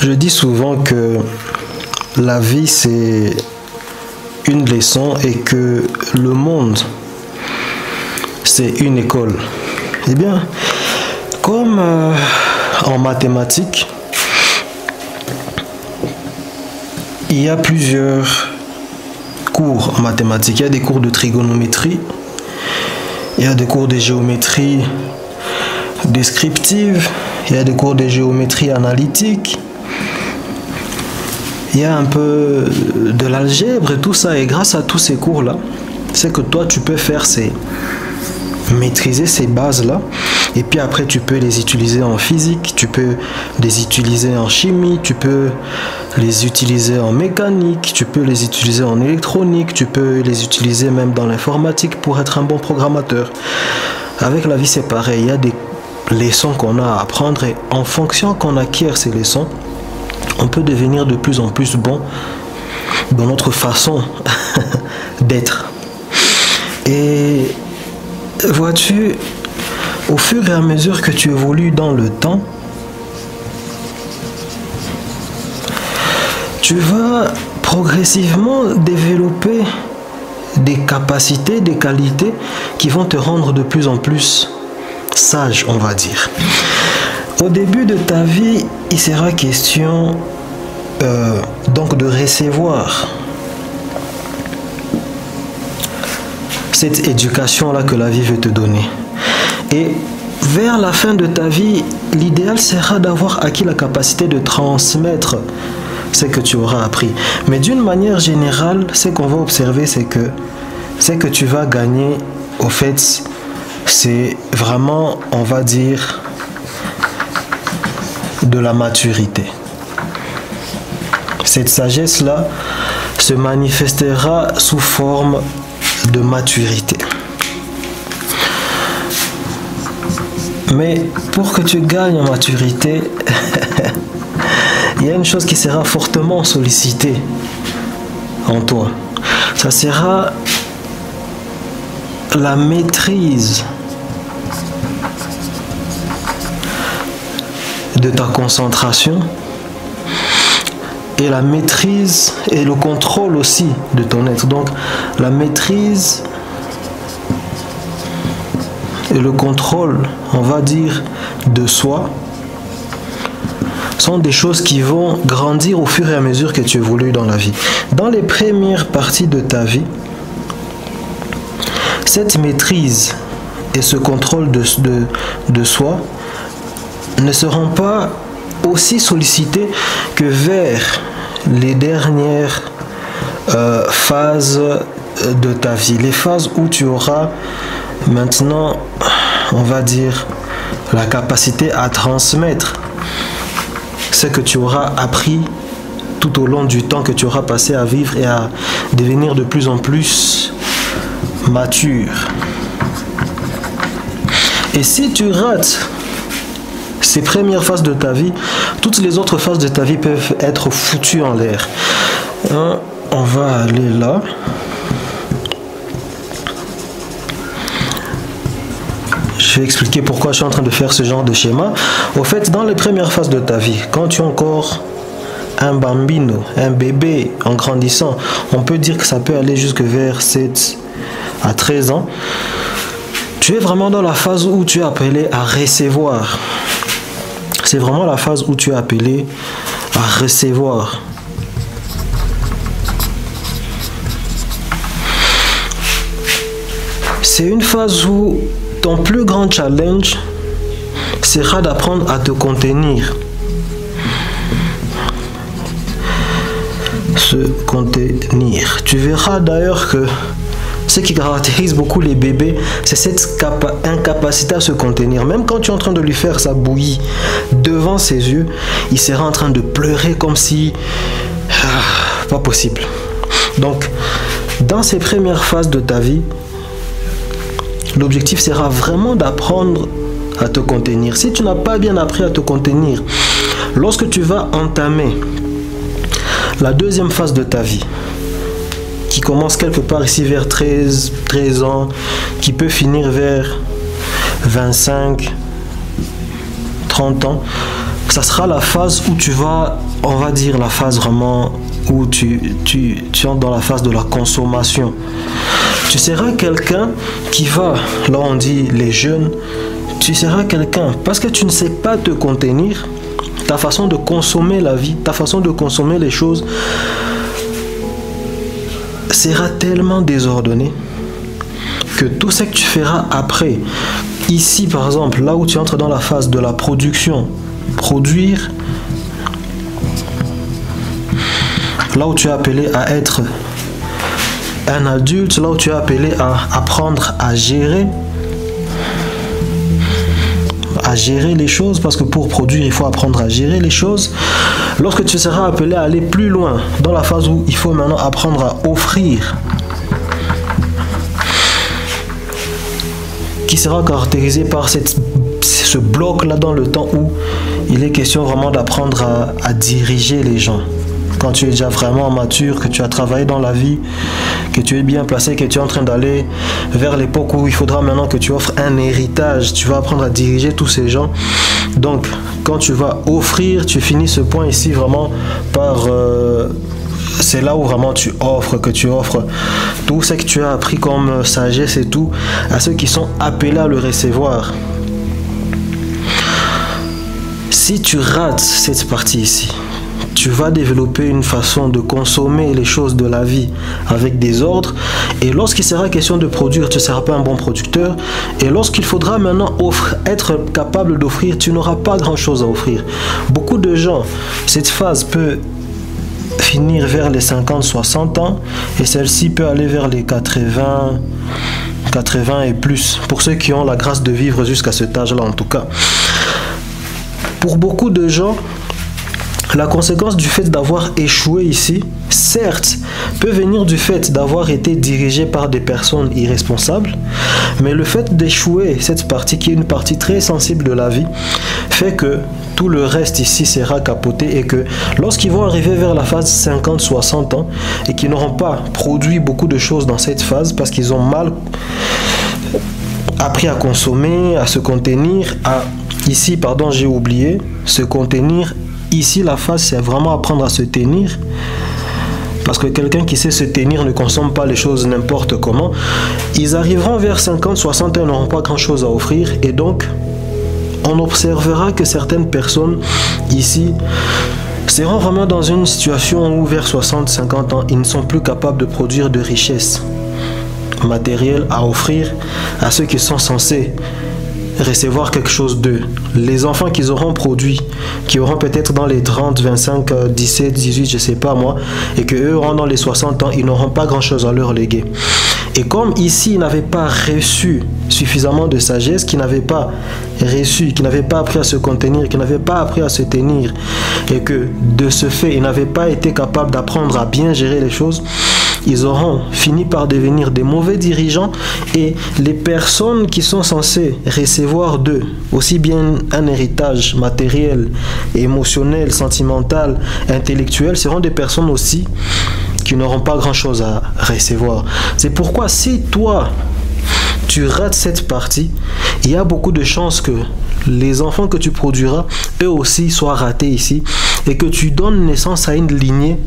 Je dis souvent que la vie c'est une leçon et que le monde c'est une école. Eh bien, comme en mathématiques, il y a plusieurs cours en mathématiques. Il y a des cours de trigonométrie, il y a des cours de géométrie descriptive, il y a des cours de géométrie analytique, il y a un peu de l'algèbre et tout ça. Et grâce à tous ces cours-là, c'est que toi tu peux faire maîtriser ces bases-là. Et puis après, tu peux les utiliser en physique, tu peux les utiliser en chimie, tu peux les utiliser en mécanique, tu peux les utiliser en électronique, tu peux les utiliser même dans l'informatique pour être un bon programmateur. Avec la vie, c'est pareil. Il y a des leçons qu'on a à apprendre et en fonction qu'on acquiert ces leçons, on peut devenir de plus en plus bon dans notre façon d'être. Et vois-tu, au fur et à mesure que tu évolues dans le temps, tu vas progressivement développer des capacités, des qualités qui vont te rendre de plus en plus sage, on va dire. Au début de ta vie, il sera question donc de recevoir cette éducation-là que la vie veut te donner. Et vers la fin de ta vie, l'idéal sera d'avoir acquis la capacité de transmettre ce que tu auras appris. Mais d'une manière générale, ce qu'on va observer, c'est que tu vas gagner, au fait, c'est vraiment, on va dire, de la maturité. Cette sagesse-là se manifestera sous forme de maturité. Mais pour que tu gagnes en maturité, il y a une chose qui sera fortement sollicitée en toi. Ça sera la maîtrise de ta concentration et la maîtrise et le contrôle aussi de ton être. Donc la maîtrise et le contrôle, on va dire, de soi sont des choses qui vont grandir au fur et à mesure que tu évolues dans la vie. Dans les premières parties de ta vie, cette maîtrise et ce contrôle de soi ne seront pas aussi sollicités que vers les dernières phases de ta vie. Les phases où tu auras maintenant, on va dire, la capacité à transmettre ce que tu auras appris tout au long du temps que tu auras passé à vivre et à devenir de plus en plus mature. Et si tu rates ces premières phases de ta vie, toutes les autres phases de ta vie peuvent être foutues en l'air. On va aller là. Je vais expliquer pourquoi je suis en train de faire ce genre de schéma. Au fait, dans les premières phases de ta vie, quand tu es encore un bambino, un bébé en grandissant, on peut dire que ça peut aller jusque vers 7 à 13 ans. Tu es vraiment dans la phase où tu es appelé à recevoir. C'est vraiment la phase où tu es appelé à recevoir. C'est une phase où ton plus grand challenge sera d'apprendre à te contenir. Se contenir. Tu verras d'ailleurs que ce qui caractérise beaucoup les bébés, c'est cette incapacité à se contenir. Même quand tu es en train de lui faire sa bouillie devant ses yeux, il sera en train de pleurer comme si... pas possible. Donc, dans ces premières phases de ta vie, l'objectif sera vraiment d'apprendre à te contenir. Si tu n'as pas bien appris à te contenir, lorsque tu vas entamer la deuxième phase de ta vie, qui commence quelque part ici vers 13 ans, qui peut finir vers 25, 30 ans, ça sera la phase où tu vas, on va dire la phase vraiment où tu entres dans la phase de la consommation. Tu seras quelqu'un qui va, là on dit les jeunes, tu seras quelqu'un, parce que tu ne sais pas te contenir, ta façon de consommer la vie, ta façon de consommer les choses sera tellement désordonnée que tout ce que tu feras après, ici par exemple, là où tu entres dans la phase de la production, produire, là où tu es appelé à être un adulte, là où tu es appelé à apprendre à gérer les choses, parce que pour produire, il faut apprendre à gérer les choses. Lorsque tu seras appelé à aller plus loin, dans la phase où il faut maintenant apprendre à offrir, qui sera caractérisé par ce bloc-là dans le temps où il est question vraiment d'apprendre à diriger les gens. Quand tu es déjà vraiment mature, que tu as travaillé dans la vie, que tu es bien placé, que tu es en train d'aller vers l'époque où il faudra maintenant que tu offres un héritage, tu vas apprendre à diriger tous ces gens. Donc, quand tu vas offrir, tu finis ce point ici vraiment par... c'est là où vraiment tu offres tout ce que tu as appris comme sagesse et tout à ceux qui sont appelés à le recevoir. Si tu rates cette partie ici, tu vas développer une façon de consommer les choses de la vie avec des ordres, et lorsqu'il sera question de produire, tu ne seras pas un bon producteur, et lorsqu'il faudra maintenant être capable d'offrir, tu n'auras pas grand chose à offrir. Beaucoup de gens, cette phase peut finir vers les 50-60 ans, et celle-ci peut aller vers les 80 et plus, pour ceux qui ont la grâce de vivre jusqu'à cet âge-là en tout cas. Pour beaucoup de gens, la conséquence du fait d'avoir échoué ici, certes, peut venir du fait d'avoir été dirigé par des personnes irresponsables, mais le fait d'échouer, cette partie qui est une partie très sensible de la vie, fait que tout le reste ici sera capoté, et que lorsqu'ils vont arriver vers la phase 50-60 ans et qu'ils n'auront pas produit beaucoup de choses dans cette phase parce qu'ils ont mal appris à consommer, à se contenir, ici, pardon, j'ai oublié, se contenir. Ici, la phase, c'est vraiment apprendre à se tenir. Parce que quelqu'un qui sait se tenir ne consomme pas les choses n'importe comment. Ils arriveront vers 50-60 ans, ils n'auront pas grand-chose à offrir. Et donc, on observera que certaines personnes ici seront vraiment dans une situation où vers 60-50 ans, ils ne sont plus capables de produire de richesses matérielles à offrir à ceux qui sont censés recevoir quelque chose d'eux. Les enfants qu'ils auront produits, qui auront peut-être dans les 30, 25, 17, 18, je sais pas moi, et que eux auront dans les 60 ans, ils n'auront pas grand chose à leur léguer. Et comme ici, ils n'avaient pas reçu suffisamment de sagesse, qu'ils n'avaient pas reçu, qu'ils n'avaient pas appris à se contenir, qu'ils n'avaient pas appris à se tenir, et que de ce fait, ils n'avaient pas été capables d'apprendre à bien gérer les choses, ils auront fini par devenir des mauvais dirigeants, et les personnes qui sont censées recevoir d'eux aussi bien un héritage matériel, émotionnel, sentimental, intellectuel seront des personnes aussi qui n'auront pas grand chose à recevoir. C'est pourquoi si toi tu rates cette partie, il y a beaucoup de chances que les enfants que tu produiras eux aussi soient ratés ici, et que tu donnes naissance à une lignée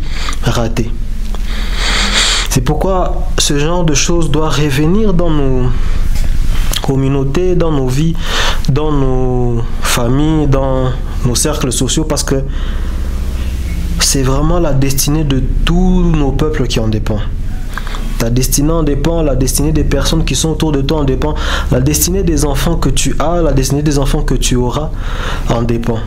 ratée. C'est pourquoi ce genre de choses doit revenir dans nos communautés, dans nos vies, dans nos familles, dans nos cercles sociaux, parce que c'est vraiment la destinée de tous nos peuples qui en dépend. Ta destinée en dépend, la destinée des personnes qui sont autour de toi en dépend, la destinée des enfants que tu as, la destinée des enfants que tu auras en dépend.